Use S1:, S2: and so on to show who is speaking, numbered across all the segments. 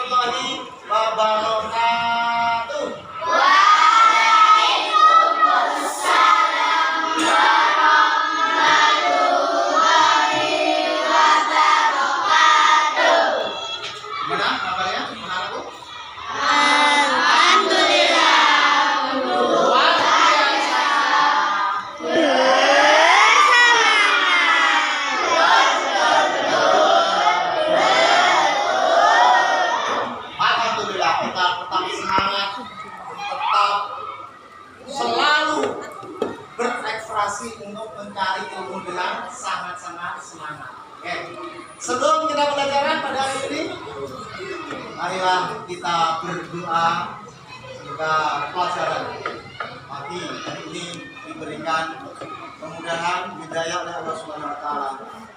S1: warahmatullahi wabarakatuh. Gimana kabarnya? Gimana Bu? Alhamdulillah, kita tetap semangat, tetap selalu berekspresi untuk mencari ilmu dengan sangat-sangat semangat. Oke. Sebelum kita pelajaran pada hari ini, marilah kita berdoa semoga pelajaran pagi hari ini diberikan kemudahan hidayah oleh Allah Subhanahu wa taala.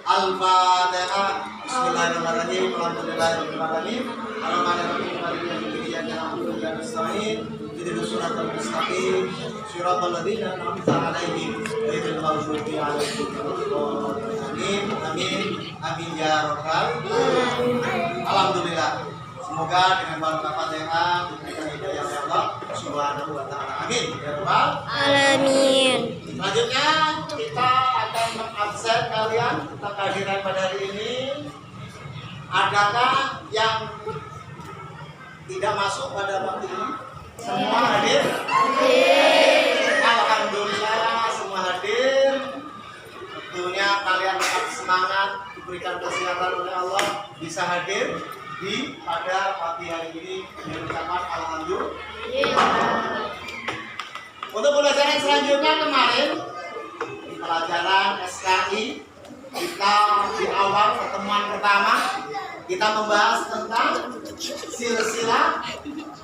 S1: Al-Fatihah. Bismillahirrahmanirrahim. Alhamdulillahirabbil alamin. Arrahmanirrahim. Maliki yaumiddin. Iyyaka na'budu wa iyyaka nasta'in. Ihdinas siratal mustaqim. Siratal ladzina an'amta 'alaihim ghairil maghdubi 'alaihim waladdallin. Amin. Amin ya rabbal alamin. Alhamdulillah. Semoga dengan barokah Fatihah diberikan hidayah oleh Allah Subhanahu wa taala. Amin ya rabbal
S2: Alamin.
S1: Selanjutnya kita akan mengabsen kalian tentang kehadiran pada hari ini. Adakah yang tidak masuk pada waktu ini? Semua hadir? Alhamdulillah semua hadir. Tentunya kalian tetap semangat, diberikan kesehatan oleh Allah, bisa hadir di pada pagi hari ini dengan ucapan alhamdulillah. Untuk pelajaran selanjutnya kemarin pelajaran SKI kita di awal pertemuan pertama kita membahas tentang silsilah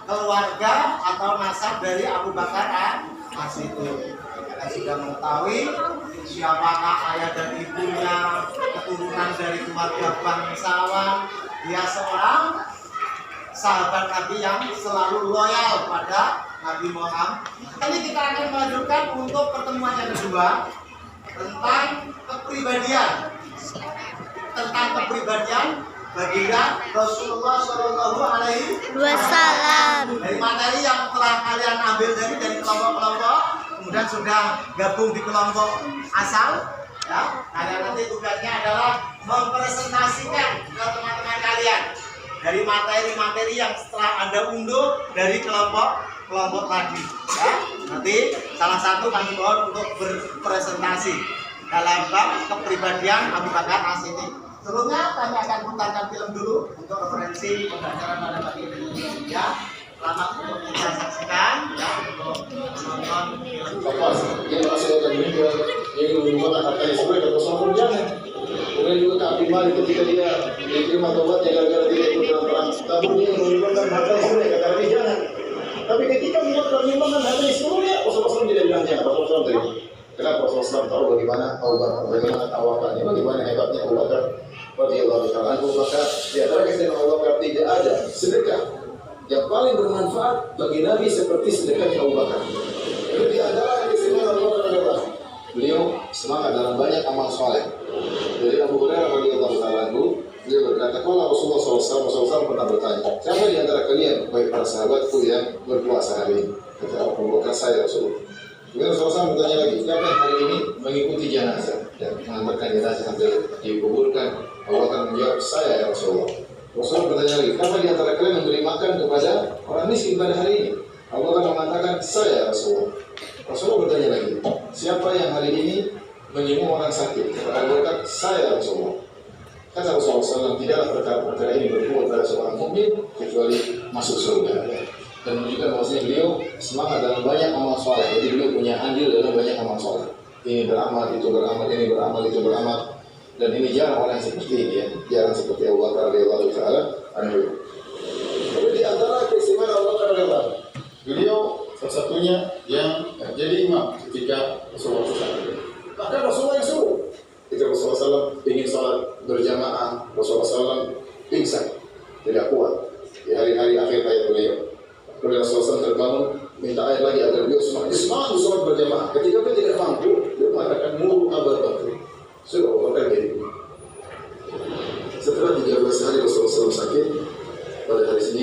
S1: keluarga atau nasab dari Abu Bakar As-Siddiq. Kita sudah mengetahui siapakah ayah dan ibunya, keturunan dari keluarga bangsawan. Dia seorang sahabat Nabi yang selalu loyal pada Nabi Muhammad. Ini kita akan melanjutkan untuk pertemuan yang kedua tentang kepribadian, baginda Rasulullah Shallallahu Alaihi
S2: Wasallam.
S1: Dari materi yang telah kalian ambil dari kelompok-kelompok, kemudian sudah gabung di kelompok asal. Ya, kalian nanti tugasnya adalah mempresentasikan ke teman-teman kalian dari materi-materi yang setelah Anda unduh dari kelompok tadi. Ya, nanti salah satu kami mohon untuk berpresentasi dalam bab kepribadian Abu Bakar As-Siddiq. Sebelumnya kami akan putarkan film dulu untuk referensi pembelajaran pada pagi ini. Ya, selamat untuk kita saksikan ya untuk menonton film.
S3: Yang masih akan meninggal, yang menggunakan hartanya sebagai kekosongan jangan. Kemudian juga keabimani ketika dia diterima tobatnya gara-gara tidak ikut dalam perang tabur, dia menggunakan hartanya sebagai kata Nabi jangan. Tapi ketika menyumbangkan hartanya semuanya, Rasulullah tidak bilang jangan. Rasulullah tadi. Kenapa Rasulullah tahu bagaimana Abu Bakar, bagaimana tawakalnya, bagaimana hebatnya Abu Bakar radhiyallahu ta'ala anhu. Maka di antara keistimewaan Abu Bakar tidak ada sedekah yang paling bermanfaat bagi Nabi seperti sedekahnya Abu Bakar. Itu di antara keistimewaan Abu Bakar adalah beliau semangat dalam banyak amal soleh. Dari Abu Hurairah radhiyallahu ta'ala anhu, beliau berkata, kalau Rasulullah pernah bertanya, siapa di antara kalian, baik para sahabatku yang berpuasa hari ini? Kata Abu Bakar, saya Rasulullah. Kemudian Rasulullah bertanya lagi, siapa yang hari ini mengikuti jenazah dan mengantarkan jenazah sampai dikuburkan? Abu Bakar menjawab, saya ya Rasulullah. Rasulullah bertanya lagi, siapa di antara kalian memberi makan kepada orang miskin pada hari ini? Abu Bakar mengatakan, saya ya Rasulullah. Rasulullah bertanya lagi, siapa yang hari ini menyembuh orang sakit? Kata Abu Bakar, saya ya Rasulullah. Kata Rasulullah SAW, tidaklah perkara ini berbuat pada seorang mukmin kecuali masuk surga. Dan menunjukkan bahwasanya beliau semangat dalam banyak amal soleh. Jadi beliau punya andil dalam banyak amal soleh. Ini beramal, itu beramal, ini beramal, itu beramal. Dan ini jarang orang seperti ini ya, jarang seperti Abu Bakar radhiyallahu ta'ala anhu. Jadi di antara keistimewaan Abu Bakar radhiyallahu anhu, beliau salah satunya yang jadi imam ketika Rasulullah SAW. Bahkan Rasulullah yang suruh. Ketika Rasulullah SAW ingin sholat berjamaah, Rasulullah SAW pingsan, tidak kuat di hari-hari akhir hayat beliau. Kemudian Rasulullah SAW terbangun, minta air lagi agar beliau semangat sholat berjamaah. Ketika beliau tidak mampu, beliau mengatakan muru Abu Bakar. Suruh Abu Bakar jadi. Setelah 13 hari Rasulullah SAW sakit, pada hari Senin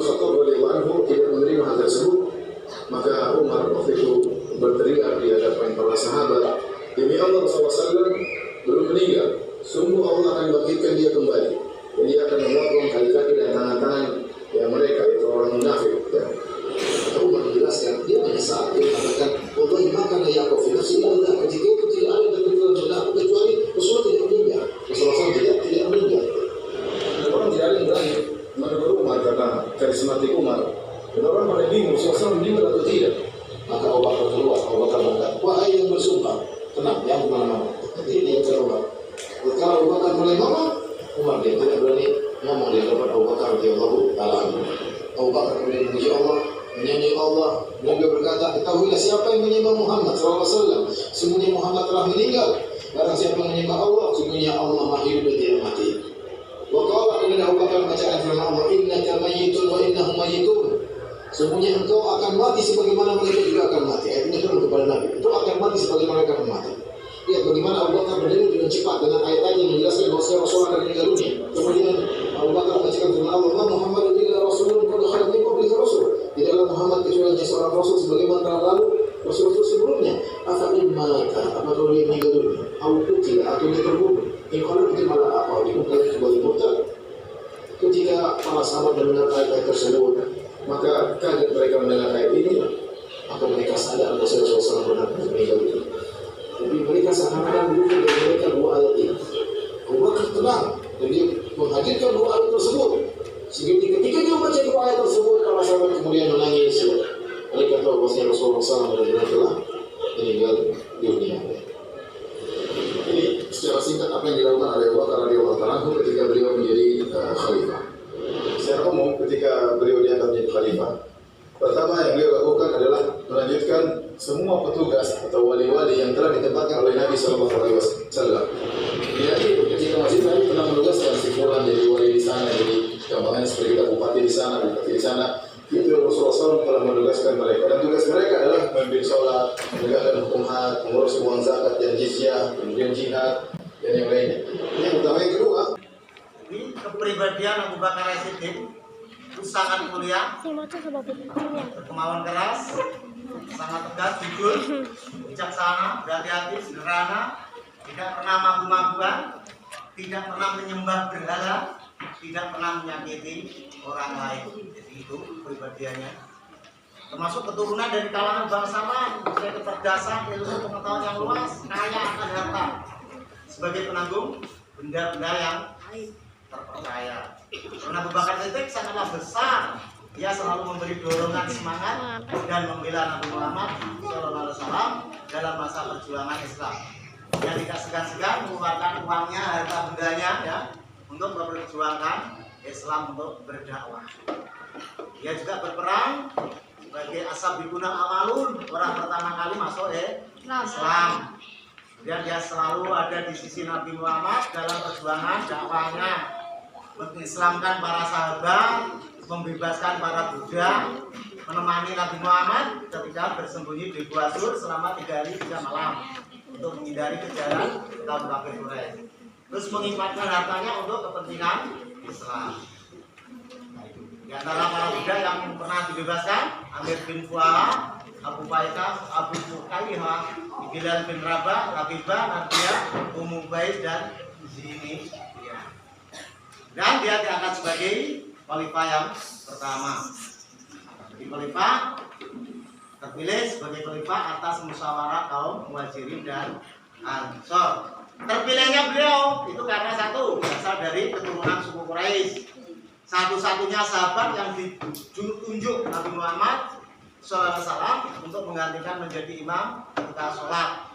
S3: Khattab radhiyallahu anhu tidak menerima hal tersebut, maka Umar waktu itu berteriak di hadapan para sahabat, demi Allah SAW belum meninggal, sungguh Allah akan bangkitkan dia kembali, dan dia akan memotong kaki-kaki dan tangan-tangan yang mereka itu orang munafik. Ya. Umar menjelaskan, dia menyesal, dia mengatakan, wallahi makana yaqaf fi nafsi illa ketika itu tidak ada dan itu adalah kecuali Rasulullah tidak meninggal. Rasulullah SAW tidak meninggal. Dan orang tidak ada yang berani menegur Umar karena karismatik Umar. Dan orang pada bingung, Rasulullah meninggal atau tidak. Maka Abu Bakar keluar, Abu Bakar berkata, wahai yang bersumpah, tenang, jangan kemana-mana. Ini yang keluar. Kalau Abu Bakar mulai ngomong, Umar dia tidak berani ngomong di hadapan Abu Bakar radhiyallahu ta'ala anhu. Abu Bakar kemudian memuji Allah, menyanyi Allah, dan dia berkata, ketahuilah siapa yang menyembah Muhammad SAW, sungguhnya Muhammad telah meninggal. Barang siapa yang menyembah Allah, sungguhnya Allah maha hidup dan tidak mati. Wa qala kemudian Abu Bakar membacakan firman Allah, innaka mayyitun wa innahum mayyitun. Sungguhnya engkau akan mati sebagaimana mereka juga akan mati. Ayatnya turun kepada Nabi. Itu akan mati sebagaimana mereka akan mati. Lihat bagaimana Abu Bakar berdiri dengan cepat dengan ayat-ayat yang menjelaskan bahwa Rasulullah akan meninggal dunia. Kemudian Abu Bakar membacakan firman Allah, Muhammad illa rasulun qad khalat min qablihi rasul. Tidaklah Muhammad kecuali hanya seorang rasul sebagaimana telah lalu rasul-rasul sebelumnya. Afa in mata, apakah dia meninggal dunia? Atau tidak, atau dia terbunuh? Ini kalau itu malah apa? Dibuka sebagai murtad. Ketika para sahabat mendengar ayat-ayat tersebut, maka kaget mereka mendengar ayat ini, maka mereka sadar bahwa Rasulullah SAW benar-benar meninggal dunia. Tapi mereka seakan-akan berubah dari mereka dua ayat ini. Abu Bakar tenang dan dia menghadirkan dua ayat tersebut. Sehingga ketika dia membaca dua ayat tersebut, para sahabat kemudian menangis. Mereka tahu bahwa Rasulullah SAW benar-benar telah meninggal dunia. Ini secara singkat apa yang dilakukan oleh Abu Bakar radhiyallahu anhu ketika beliau menjadi khalifah. Secara umum ketika beliau diangkat menjadi khalifah, pertama yang beliau lakukan adalah melanjutkan semua petugas atau wali-wali yang telah ditempatkan oleh Nabi SAW. Jadi ketika masih Nabi pernah menugaskan si fulan jadi wali di sana, jadi gampangan seperti kita bupati di sana, bupati di sana. Itu Rasulullah SAW telah menugaskan mereka, dan tugas mereka adalah memimpin sholat, menegakkan hukum had, mengurus uang zakat dan jizyah, kemudian jihad dan yang lainnya. Ini yang pertama. Yang kedua,
S1: Ini kepribadian Abu Bakar As-Siddiq itu sangat mulia, berkemauan keras, sangat tegas, jujur, bijaksana, berhati-hati, sederhana, tidak pernah mabu-mabuan, tidak pernah menyembah berhala, tidak pernah menyakiti orang lain. Jadi itu kepribadiannya. Termasuk keturunan dari kalangan bangsawan, punya kecerdasan, ilmu pengetahuan yang luas, kaya akan harta, sebagai penanggung benda-benda yang terpercaya. Karena Abu Bakar Siddiq sangatlah besar, dia selalu memberi dorongan semangat dan membela Nabi Muhammad SAW dalam masa perjuangan Islam. Dia tidak segan-segan mengeluarkan uangnya, harta bendanya, ya, untuk memperjuangkan Islam, untuk berdakwah. Dia juga berperang sebagai as-sabiquna awalun, orang pertama kali masuk Islam. Kemudian dia selalu ada di sisi Nabi Muhammad dalam perjuangan dakwahnya, mengislamkan para sahabat, membebaskan para budak, menemani Nabi Muhammad ketika bersembunyi di Gua Sur selama 3 hari 3 malam untuk menghindari kejaran kaum kafir Quraisy. Terus menginfatkan hartanya untuk kepentingan Islam. Di antara para budak yang pernah dibebaskan, Amir bin Fuaha, Abu Faisal, Abu Fukaihah, Bilal bin Rabah, Rabibah, Nadia, Ummu Bais dan Zini. Dan dia diangkat sebagai khalifah yang pertama. Jadi khalifah terpilih sebagai khalifah atas musyawarah kaum Muhajirin dan Ansor. Terpilihnya beliau itu karena satu, berasal dari keturunan suku Quraisy. Satu-satunya sahabat yang ditunjuk Nabi Muhammad SAW untuk menggantikan menjadi imam ketika sholat.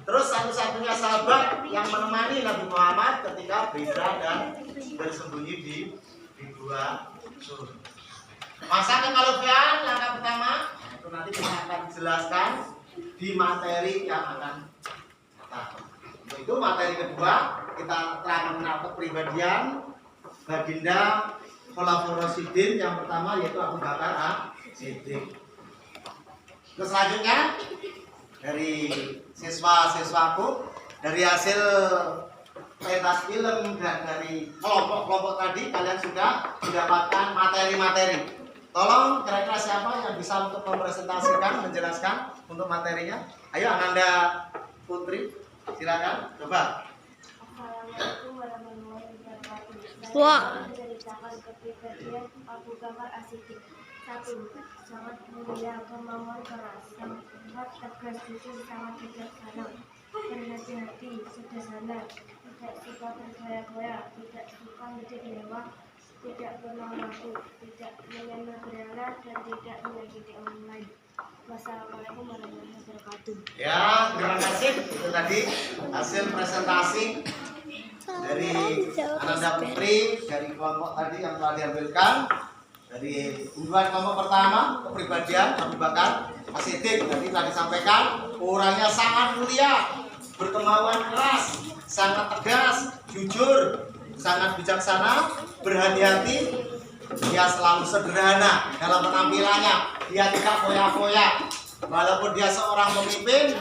S1: Terus satu-satunya sahabat yang menemani Nabi Muhammad ketika berhijrah dan bersembunyi di Gua Sur. Masa kekhalifahan langkah pertama itu nanti kita akan jelaskan di materi yang akan datang. Untuk itu materi kedua kita akan mengenal kepribadian baginda Khulafaur Rasyidin. Yang pertama yaitu Abu Bakar As-Siddiq. Terus selanjutnya dari siswa-siswaku, dari hasil pentas film dan dari kelompok-kelompok tadi kalian sudah mendapatkan materi-materi. Tolong kira-kira siapa yang bisa untuk mempresentasikan, menjelaskan untuk materinya? Ayo Ananda Putri, silakan. Coba.
S4: Assalamualaikum warahmatullahi wabarakatuh.
S2: Wah.
S4: Saya menceritakan kepribadian Abu Bakar As-Siddiq. 1. Sangat mulia, kemauan keras, sangat tegas, jujur, sangat bijaksana, berhati-hati, sederhana, tidak suka bergoyah-goyah, tidak suka menjadi hewan, tidak pernah ragu, tidak menyembah berhala, dan tidak menyakiti orang lain. Wassalamualaikum warahmatullahi wabarakatuh.
S1: Ya, terima kasih. Itu tadi hasil presentasi dari Ananda Putri dari kelompok tadi yang telah diambilkan. Dari unduhan kelompok pertama, kepribadian Abu Bakar As-Siddiq tadi telah disampaikan, orangnya sangat mulia, berkemauan keras, sangat tegas, jujur, sangat bijaksana, berhati-hati. Dia selalu sederhana dalam penampilannya, dia tidak foya-foya. Walaupun dia seorang pemimpin,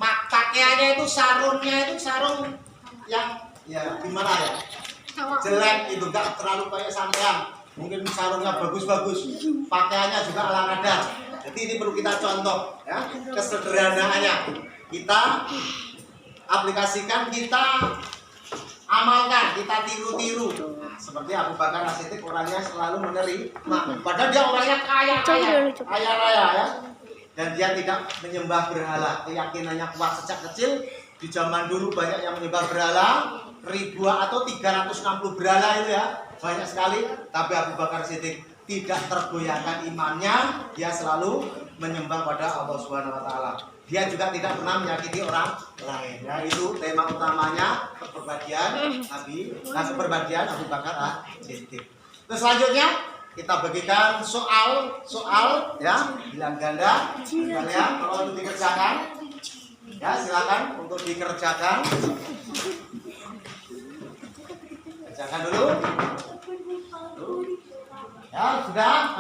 S1: pakaiannya itu sarungnya itu sarung yang ya gimana ya, jelek itu, gak terlalu kayak sampean. Mungkin sarungnya bagus-bagus, pakaiannya juga ala kadar. Jadi ini perlu kita contoh, ya, kesederhanaannya. Kita aplikasikan, kita amalkan, kita tiru-tiru. Nah, seperti Abu Bakar As-Siddiq orangnya selalu menerima. Padahal dia orangnya kaya raya, ya. Dan dia tidak menyembah berhala. Keyakinannya kuat sejak kecil. Di zaman dulu banyak yang menyembah berhala, ribuan atau 360 berhala itu ya. Banyak sekali, tapi Abu Bakar Siddiq tidak tergoyahkan imannya, dia selalu menyembah pada Allah Subhanahu wa taala. Dia juga tidak pernah menyakiti orang lain. Ya, itu tema utamanya kepribadian kepribadian Abu Bakar Siddiq. Terus selanjutnya kita bagikan soal ya, bilang ganda. Kalian kalau untuk dikerjakan, ya silakan untuk dikerjakan. Kerjakan dulu. Ya, sudah?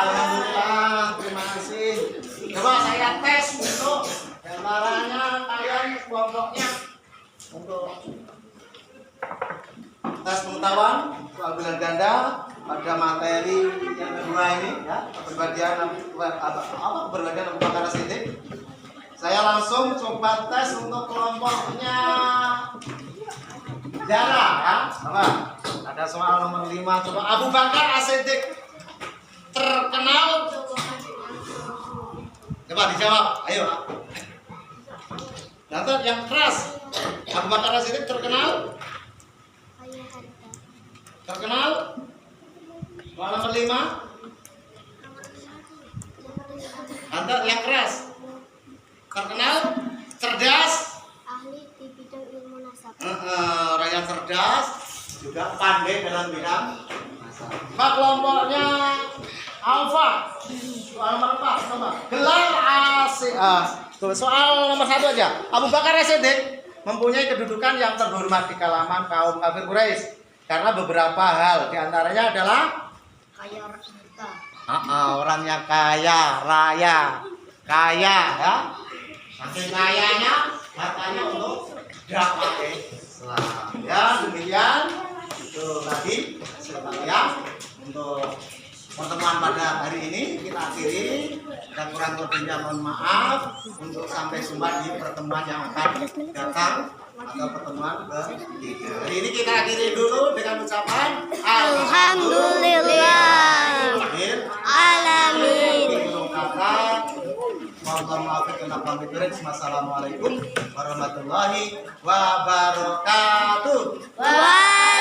S1: Alhamdulillah, terima kasih. Coba saya tes untuk gambarannya kalian kelompoknya untuk tes pengetahuan soal bilangan ganda pada materi yang kedua ini ya, kepribadian kepribadian Abu Bakar As-Siddiq. Saya langsung coba tes untuk kelompoknya Zara ya. Coba ada soal nomor 5. Coba Abu Bakar As-Siddiq terkenal. Coba dijawab. Ayo. Nanti yang keras. Abu Bakar As-Siddiq terkenal. Soal nomor 5. Nanti yang keras. Terkenal. Cerdas.
S4: Ahli di bidang ilmu nasab.
S1: Orang yang cerdas, juga pandai dalam bidang masak. Pak kelompoknya Alfa. Soal nomor 4, coba. Gelar soal nomor 1 aja. Abu Bakar As-Siddiq mempunyai kedudukan yang terhormat di kalangan kaum kafir Quraisy karena beberapa hal. Di antaranya adalah
S4: Kaya harta.
S1: orangnya kaya raya, kaya ya. Saking kayanya hartanya untuk dakwah Islam. Ya, demikian itu tadi sekalian untuk pertemuan pada hari ini kita akhiri, dan kurang lebihnya mohon maaf. Untuk sampai jumpa di pertemuan yang akan datang atau pertemuan ketiga. Hari ini kita akhiri dulu dengan ucapan
S2: Alhamdulillah. Alamin.
S1: Wassalamualaikum warahmatullahi wabarakatuh.
S2: Wah.